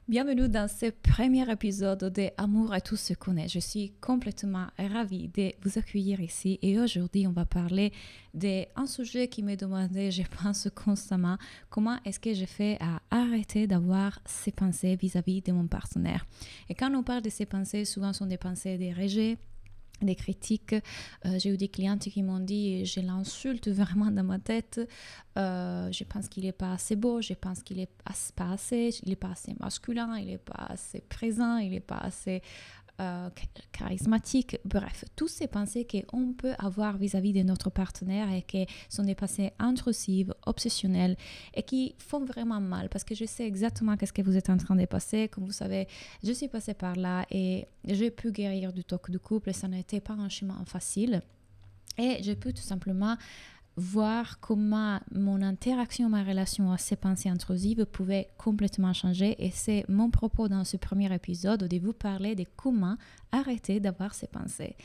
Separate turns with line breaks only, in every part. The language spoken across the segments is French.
Bienvenue dans ce premier épisode de Amour à tous se connaît. Je suis complètement ravie de vous accueillir ici et aujourd'hui on va parler d'un sujet qui m'est demandé, je pense constamment, comment est-ce que je fais à arrêter d'avoir ces pensées vis-à-vis de mon partenaire. Et quand on parle de ces pensées, souvent ce sont des pensées de rejet, des critiques. J'ai eu des clientes qui m'ont dit je l'insulte vraiment dans ma tête, je pense qu'il n'est pas assez beau, je pense qu'il n'est pas assez, il n'est pas assez masculin, il n'est pas assez présent, il n'est pas assez charismatique. Bref, toutes ces pensées qu'on peut avoir vis-à-vis de notre partenaire et qui sont des pensées intrusives, obsessionnelles et qui font vraiment mal parce que je sais exactement qu'est-ce que vous êtes en train de passer. Comme vous savez, je suis passée par là et j'ai pu guérir du TOC du couple et ça n'était pas un chemin facile. Et j'ai pu tout simplement voir comment mon interaction, ma relation à ces pensées intrusives pouvait complètement changer. Et c'est mon propos dans ce premier épisode de vous parler de comment arrêter d'avoir ces pensées.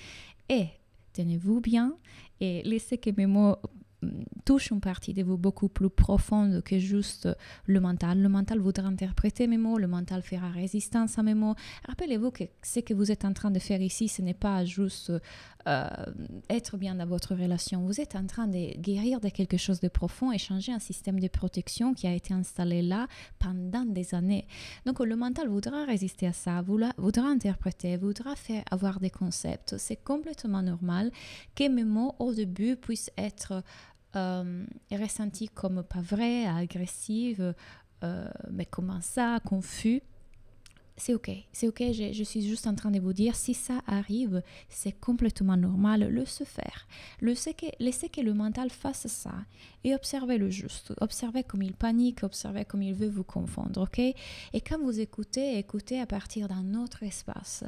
Et tenez-vous bien et laissez que mes mots touchent une partie de vous beaucoup plus profonde que juste le mental. Le mental voudra interpréter mes mots, le mental fera résistance à mes mots. Rappelez-vous que ce que vous êtes en train de faire ici, ce n'est pas juste être bien dans votre relation. Vous êtes en train de guérir de quelque chose de profond et changer un système de protection qui a été installé là pendant des années. Donc le mental voudra résister à ça, voudra interpréter, voudra faire avoir des concepts. C'est complètement normal que mes mots au début puissent être ressentis comme pas vrai, agressive, mais comment ça, confus. C'est ok, je suis juste en train de vous dire, si ça arrive, c'est complètement normal, laissez faire. Laissez que le mental fasse ça et observez le juste. Observez comme il panique, observez comme il veut vous confondre, ok? Et quand vous écoutez à partir d'un autre espace.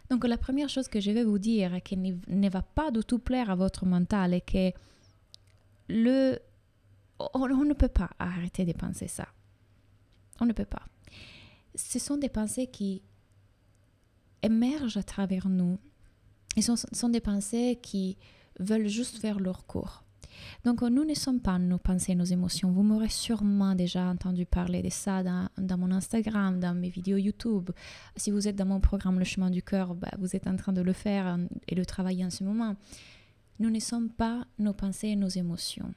Donc la première chose que je vais vous dire est qu'il ne va pas du tout plaire à votre mental et que on ne peut pas arrêter de penser ça. On ne peut pas. Ce sont des pensées qui émergent à travers nous. Et ce sont des pensées qui veulent juste faire leur cours. Donc nous ne sommes pas nos pensées, nos émotions. Vous m'aurez sûrement déjà entendu parler de ça dans mon Instagram, dans mes vidéos YouTube. Si vous êtes dans mon programme Le Chemin du Cœur, vous êtes en train de le faire et de travailler en ce moment. Nous ne sommes pas nos pensées et nos émotions.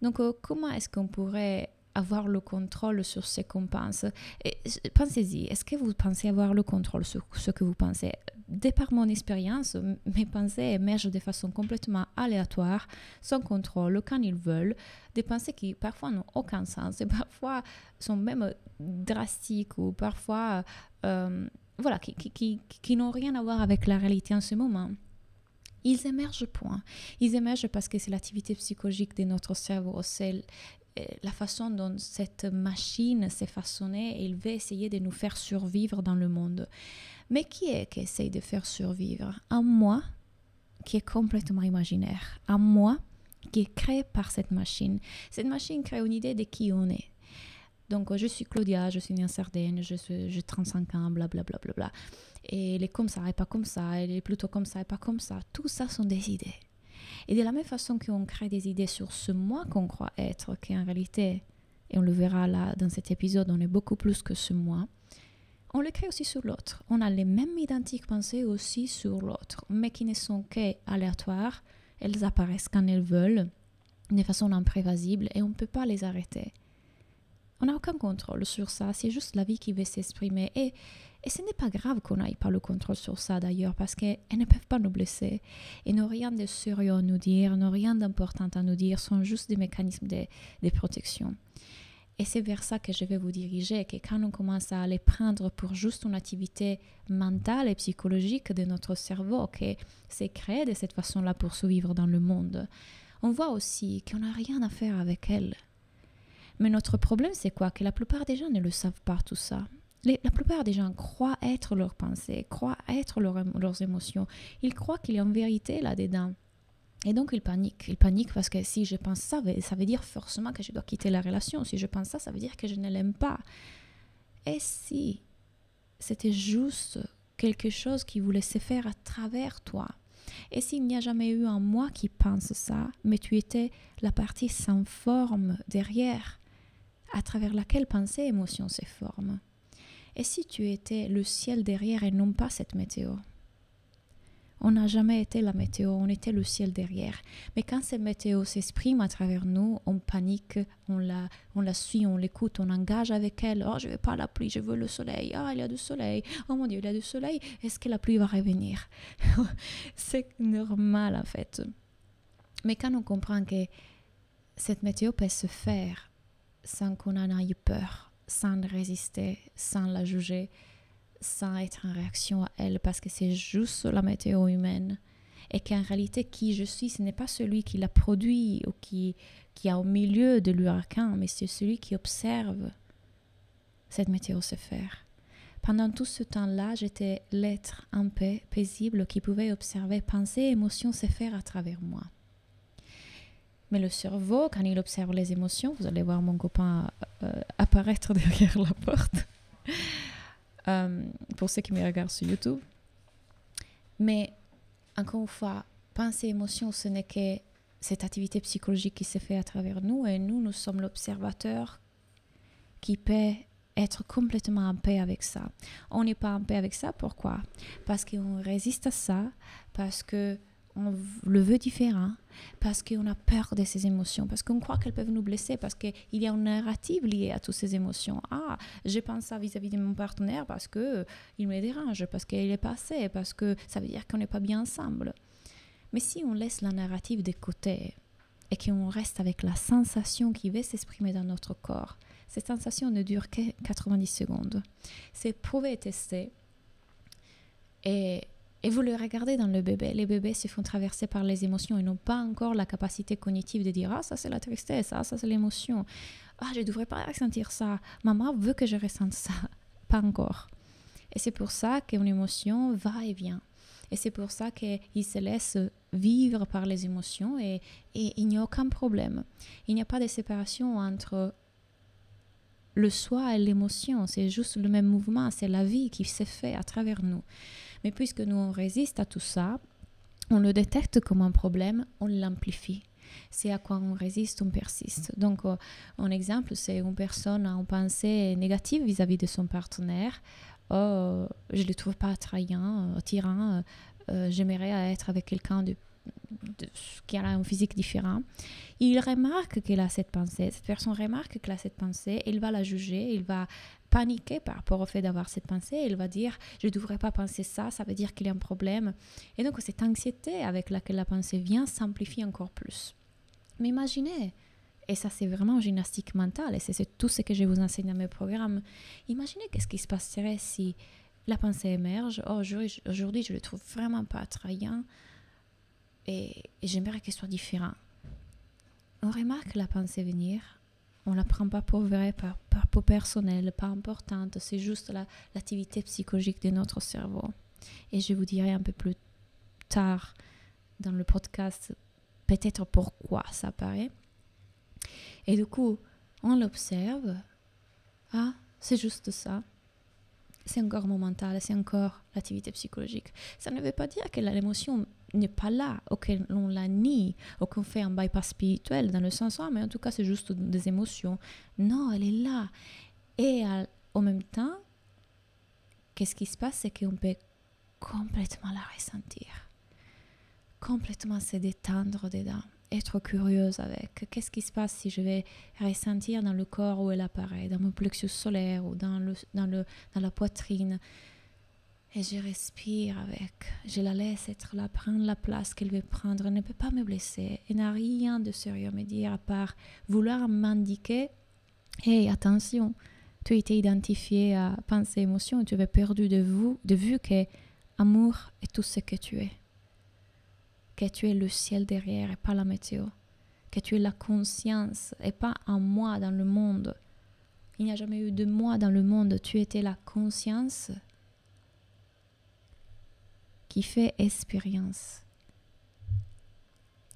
Donc comment est-ce qu'on pourrait avoir le contrôle sur ce qu'on pense? Et pensez-y, est-ce que vous pensez avoir le contrôle sur ce que vous pensez? De par mon expérience, mes pensées émergent de façon complètement aléatoire, sans contrôle, quand ils veulent, des pensées qui parfois n'ont aucun sens et parfois sont même drastiques ou parfois qui n'ont rien à voir avec la réalité en ce moment. Ils émergent, point. Ils émergent parce que c'est l'activité psychologique de notre cerveau, c'est la façon dont cette machine s'est façonnée et il veut essayer de nous faire survivre dans le monde. Mais qui est qui essaye de faire survivre? Un moi qui est complètement imaginaire. Un moi qui est créé par cette machine. Cette machine crée une idée de qui on est. Donc, je suis Claudia, je suis née en Sardaigne, j'ai 35 ans, blablabla. Bla, bla, bla. Et elle est comme ça et pas comme ça, elle est plutôt comme ça et pas comme ça. Tout ça sont des idées. Et de la même façon qu'on crée des idées sur ce moi qu'on croit être, qu'en réalité, et on le verra là dans cet épisode, on est beaucoup plus que ce moi, on le crée aussi sur l'autre. On a les mêmes identiques pensées aussi sur l'autre, mais qui ne sont qu'aléatoires. Elles apparaissent quand elles veulent, de façon imprévisible, et on ne peut pas les arrêter. On n'a aucun contrôle sur ça, c'est juste la vie qui veut s'exprimer. Et ce n'est pas grave qu'on n'aille pas le contrôle sur ça d'ailleurs, parce qu'elles ne peuvent pas nous blesser. Elles n'ont rien de sérieux à nous dire, n'ont rien d'important à nous dire, sont juste des mécanismes de protection. Et c'est vers ça que je vais vous diriger, que quand on commence à les prendre pour juste une activité mentale et psychologique de notre cerveau, que c'est créé de cette façon-là pour survivre dans le monde, on voit aussi qu'on n'a rien à faire avec elles. Mais notre problème, c'est quoi? Que la plupart des gens ne le savent pas, tout ça. La plupart des gens croient être leurs pensées, croient être leurs émotions. Ils croient qu'il y a une vérité là-dedans. Et donc, ils paniquent. Ils paniquent parce que si je pense ça veut dire forcément que je dois quitter la relation. Si je pense ça veut dire que je ne l'aime pas. Et si c'était juste quelque chose qui voulait se faire à travers toi? Et s'il n'y a jamais eu un moi qui pense ça, mais tu étais la partie sans forme derrière, à travers laquelle pensée et émotion se forment. Et si tu étais le ciel derrière et non pas cette météo? On n'a jamais été la météo, on était le ciel derrière. Mais quand cette météo s'exprime à travers nous, on panique, on la suit, on l'écoute, on engage avec elle. Oh, je ne veux pas la pluie, je veux le soleil. Ah, il y a du soleil. Oh mon Dieu, il y a du soleil. Est-ce que la pluie va revenir? C'est normal en fait. Mais quand on comprend que cette météo peut se faire sans qu'on en ait peur, sans résister, sans la juger, sans être en réaction à elle, parce que c'est juste la météo humaine, et qu'en réalité qui je suis, ce n'est pas celui qui la produit ou qui est au milieu de l'ouragan, mais c'est celui qui observe cette météo se faire. Pendant tout ce temps-là, j'étais l'être en paix, paisible, qui pouvait observer, penser, émotions se faire à travers moi. Mais le cerveau, quand il observe les émotions, vous allez voir mon copain apparaître derrière la porte, pour ceux qui me regardent sur YouTube. Mais encore une fois, pensée, émotion, ce n'est que cette activité psychologique qui se fait à travers nous, et nous sommes l'observateur qui peut être complètement en paix avec ça. On n'est pas en paix avec ça, pourquoi? Parce qu'on résiste à ça, parce que on le veut différent, parce qu'on a peur de ces émotions, parce qu'on croit qu'elles peuvent nous blesser, parce qu'il y a une narrative liée à toutes ces émotions. Ah, je pense ça vis-à-vis de mon partenaire parce qu'il me dérange, parce qu'il est passé, parce que ça veut dire qu'on n'est pas bien ensemble. Mais si on laisse la narrative de côté et qu'on reste avec la sensation qui va s'exprimer dans notre corps, cette sensation ne dure que 90 secondes. C'est prouvé et testé. Et vous le regardez dans le bébé. Les bébés se font traverser par les émotions et n'ont pas encore la capacité cognitive de dire « Ah, ça c'est la tristesse, ah, ça c'est l'émotion. Ah, je ne devrais pas ressentir ça. Maman veut que je ressente ça. » Pas encore. Et c'est pour ça qu'une émotion va et vient. Et c'est pour ça qu'ils se laissent vivre par les émotions et il n'y a aucun problème. Il n'y a pas de séparation entre le soi et l'émotion. C'est juste le même mouvement, c'est la vie qui se fait à travers nous. Mais puisque nous, on résiste à tout ça, on le détecte comme un problème, on l'amplifie. C'est à quoi on résiste, on persiste. Donc, un exemple, c'est une personne en pensée négative vis-à-vis de son partenaire. Oh, je ne le trouve pas attrayant, attirant. J'aimerais être avec quelqu'un qui a un physique différent. Il remarque qu'elle a cette pensée. Cette personne remarque qu'elle a cette pensée. Il va la juger. Il va paniquer par rapport au fait d'avoir cette pensée. Il va dire « je ne devrais pas penser ça, ça veut dire qu'il y a un problème ». Et donc, cette anxiété avec laquelle la pensée vient s'amplifie encore plus. Mais imaginez, et ça c'est vraiment gymnastique mentale, et c'est tout ce que je vous enseigne dans mes programmes, imaginez qu'est-ce qui se passerait si la pensée émerge. Oh, aujourd'hui, je le trouve vraiment pas attrayant et j'aimerais qu'elle soit différente. On remarque la pensée venir, on ne la prend pas pour vrai, pour personnelle, pas importante, c'est juste l'activité psychologique de notre cerveau. Et je vous dirai un peu plus tard dans le podcast peut-être pourquoi ça apparaît. Et du coup, on l'observe. Ah, c'est juste ça. C'est encore mon mental, c'est encore l'activité psychologique. Ça ne veut pas dire que l'émotion n'est pas là, ou qu'on la nie, ou qu'on fait un bypass spirituel dans le sens, ah, mais en tout cas, c'est juste des émotions. Non, elle est là. Et en même temps, qu'est-ce qui se passe, c'est qu'on peut complètement la ressentir. Complètement se détendre dedans. Être curieuse avec. Qu'est-ce qui se passe si je vais ressentir dans le corps où elle apparaît, dans mon plexus solaire ou dans la poitrine. Et je respire avec. Je la laisse être là, prendre la place qu'elle veut prendre. Elle ne peut pas me blesser. Elle n'a rien de sérieux à me dire à part vouloir m'indiquer « Hey, attention, tu étais identifié à pensée, émotion et tu avais perdu de vue que amour est tout ce que tu es. Que tu es le ciel derrière et pas la météo. Que tu es la conscience et pas un moi dans le monde. Il n'y a jamais eu de moi dans le monde. Tu étais la conscience qui fait expérience.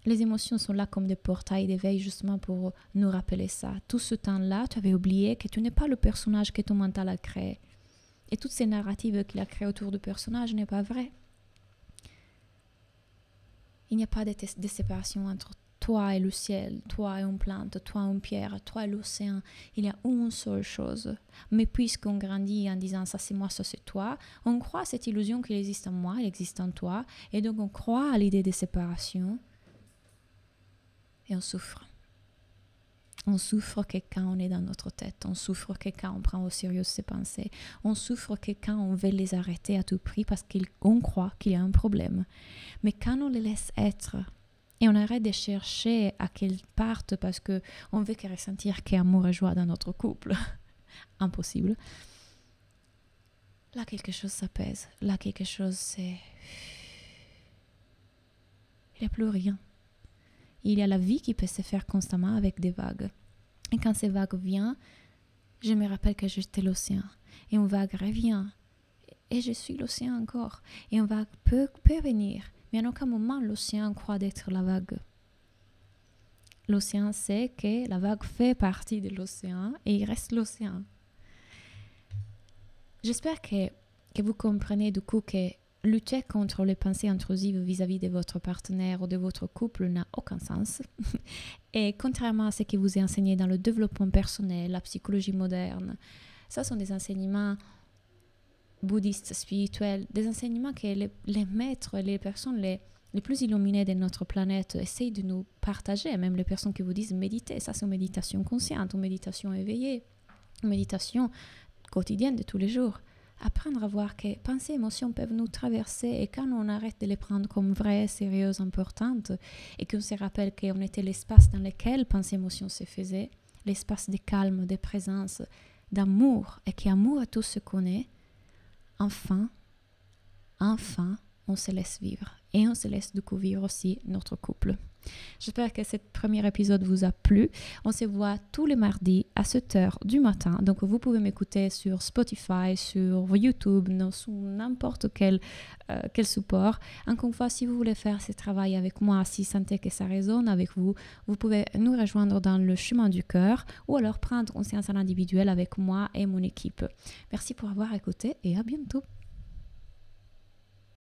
Les émotions sont là comme des portails d'éveil justement pour nous rappeler ça. Tout ce temps-là, tu avais oublié que tu n'es pas le personnage que ton mental a créé. Et toutes ces narratives qu'il a créées autour du personnage n'est pas vrai. Il n'y a pas de séparation entre toi et le ciel, toi et une plante, toi et une pierre, toi et l'océan. Il y a une seule chose. Mais puisqu'on grandit en disant ça c'est moi, ça c'est toi, on croit à cette illusion qu'il existe en moi, il existe en toi, et donc on croit à l'idée de séparation et on souffre. On souffre que quand on est dans notre tête, on souffre que quand on prend au sérieux ses pensées, on souffre que quand on veut les arrêter à tout prix parce qu'on croit qu'il y a un problème. Mais quand on les laisse être et on arrête de chercher à qu'elles partent parce qu'on veut qu'elles ressentir qu'il y a amour et joie dans notre couple, impossible, là quelque chose s'apaise, là quelque chose c'est... Il n'y a plus rien. Il y a la vie qui peut se faire constamment avec des vagues. Et quand ces vagues viennent, je me rappelle que j'étais l'océan. Et une vague revient. Et je suis l'océan encore. Et une vague peut venir. Mais en aucun moment, l'océan croit d'être la vague. L'océan sait que la vague fait partie de l'océan et il reste l'océan. J'espère que vous comprenez du coup que lutter contre les pensées intrusives vis-à-vis de votre partenaire ou de votre couple n'a aucun sens. Et contrairement à ce qui vous est enseigné dans le développement personnel, la psychologie moderne, ça sont des enseignements bouddhistes, spirituels, des enseignements que les maîtres, les personnes les plus illuminées de notre planète essayent de nous partager, même les personnes qui vous disent méditer, ça c'est une méditation consciente, une méditation éveillée, une méditation quotidienne de tous les jours. Apprendre à voir que pensées et émotions peuvent nous traverser et quand on arrête de les prendre comme vraies, sérieuses, importantes et qu'on se rappelle qu'on était l'espace dans lequel pensées et émotions se faisaient, l'espace de calme, de présence, d'amour et qu'amour à tout ce qu'on est, enfin, on se laisse vivre et on se laisse découvrir aussi notre couple. J'espère que ce premier épisode vous a plu. On se voit tous les mardis à 7h du matin. Donc vous pouvez m'écouter sur Spotify, sur YouTube, sur n'importe quel support. Encore une fois, si vous voulez faire ce travail avec moi, si vous sentez que ça résonne avec vous, vous pouvez nous rejoindre dans le chemin du cœur ou alors prendre une séance en individuel avec moi et mon équipe. Merci pour avoir écouté et à bientôt.